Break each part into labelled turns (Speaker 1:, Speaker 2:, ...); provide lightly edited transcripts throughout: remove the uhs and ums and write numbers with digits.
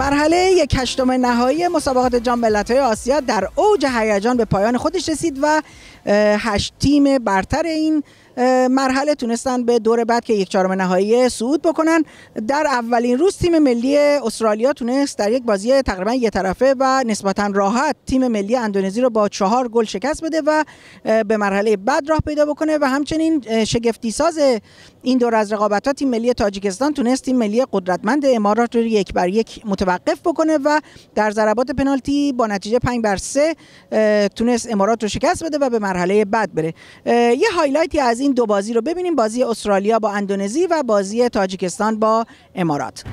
Speaker 1: مرحله 1/8 نهایی مسابقات جام ملت‌های آسیا در اوج هیجان به پایان خودش رسید و 8 تیم برتر این مرحله تونستن به دور بعد که 1/4 نهایی صعود بکنن. در اولین روز تیم ملی استرالیا تونست در یک بازی تقریبا یک طرفه و نسبتا راحت تیم ملی اندونزی رو با 4 گل شکست بده و به مرحله بعد راه پیدا بکنه و همچنین شگفتی ساز این دور از رقابت‌ها تیم ملی تاجیکستان تونست تیم ملی قدرتمند امارات رو 1-1 متوقف بکنه و در ضربات پنالتی با نتیجه 5-3 تونست امارات رو شکست بده و به مرحله بعد بره. یه هایلایتی از این دو بازی رو ببینیم، بازی استرالیا با اندونزی و بازی تاجیکستان با امارات.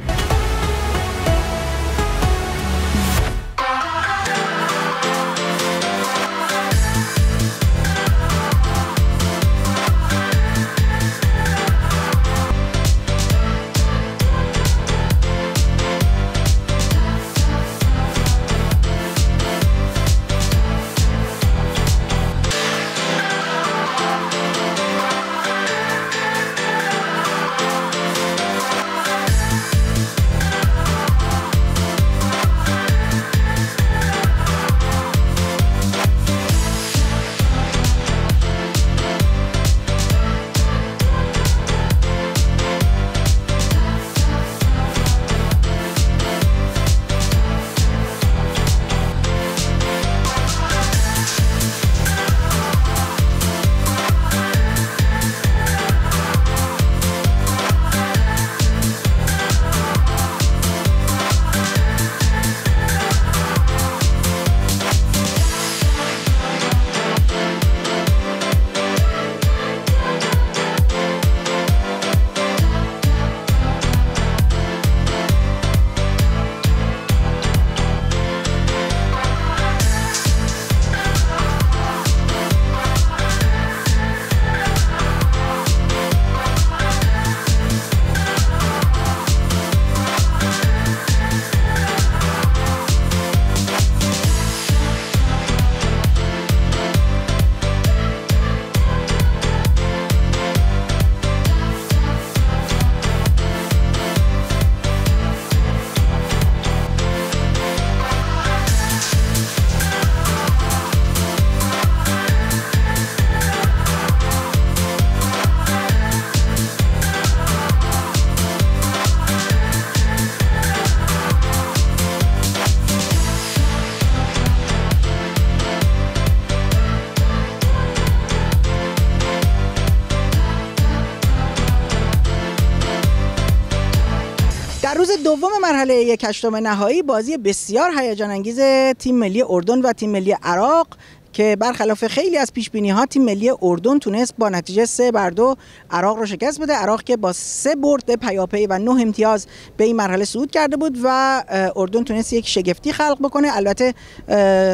Speaker 1: در روز دوم مرحله 1/8 نهایی بازی بسیار هیجان انگیز تیم ملی اردن و تیم ملی عراق که برخلاف خیلی از پیش‌بینی‌ها تیم ملی اردن تونست با نتیجه 3-2 عراق رو شکست بده. عراق که با 3 برد پیاپی و 9 امتیاز به این مرحله صعود کرده بود و اردن تونست یک شگفتی خلق بکنه. البته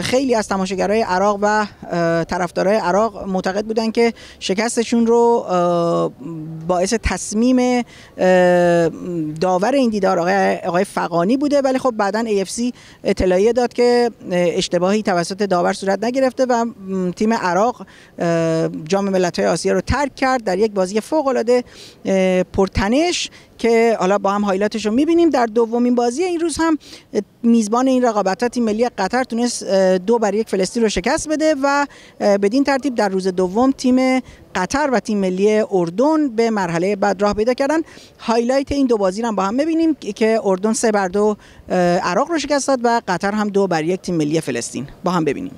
Speaker 1: خیلی از تماشاگرای عراق و طرفدارای عراق معتقد بودن که شکستشون رو باعث تصمیم داور این دیدار آقای فغانی بوده، ولی خب بعداً AFC اطلاعیه داد که اشتباهی توسط داور صورت نگرفته و تیم عراق جام ملت‌های آسیا رو ترک کرد در یک بازی فوق‌العاده پرتنش که حالا با هم هایلایتش رو می‌بینیم. در دومین بازی این روز هم میزبان این رقابت‌ها تیم ملی قطر تونست 2-1 فلسطین رو شکست بده و بدین ترتیب در روز دوم تیم قطر و تیم ملی اردن به مرحله بعد راه پیدا کردن. هایلایت این دو بازی رو هم با هم ببینیم که اردن 3-2 عراق رو شکست داد و قطر هم 2-1 تیم ملی فلسطین. با هم ببینیم.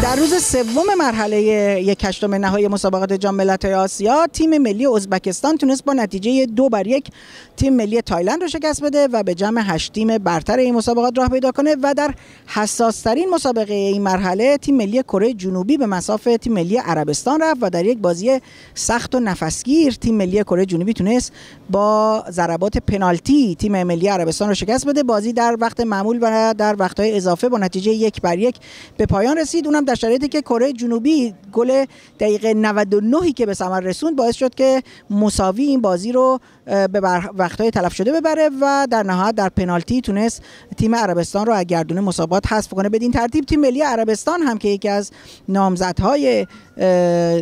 Speaker 1: در روز سوم مرحله 1/8 نهایی مسابقات جام ملت‌های آسیا تیم ملی ازبکستان تونست با نتیجه 2-1 تیم ملی تایلند رو شکست بده و به جمع 8 تیم برتر این مسابقات راه پیدا کنه و در حساس‌ترین مسابقه این مرحله تیم ملی کره جنوبی به مصاف تیم ملی عربستان رفت و در یک بازی سخت و نفسگیر تیم ملی کره جنوبی تونست با ضربات پنالتی تیم ملی عربستان رو شکست بده. بازی در وقت معمول و در وقت‌های اضافه با نتیجه 1-1 به پایان رسید. اونم در شرایطی که کره جنوبی گل دقیقه 99 که به ثمر رسوند باعث شد که مساوی این بازی رو به وقت‌های تلف شده ببره و در نهایت در پنالتی تونست تیم عربستان رو از گردون مسابقات حذف کنه. بدین ترتیب تیم ملی عربستان هم که یکی از نامزدهای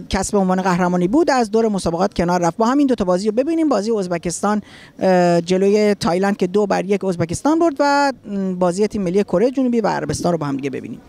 Speaker 1: کسب عنوان قهرمانی بود از دور مسابقات کنار رفت. با همین دو تا بازی رو ببینیم. بازی ازبکستان جلوی تایلند که 2-1 ازبکستان برد و بازی تیم ملی کره جنوبی و عربستان رو با هم دیگه ببینیم.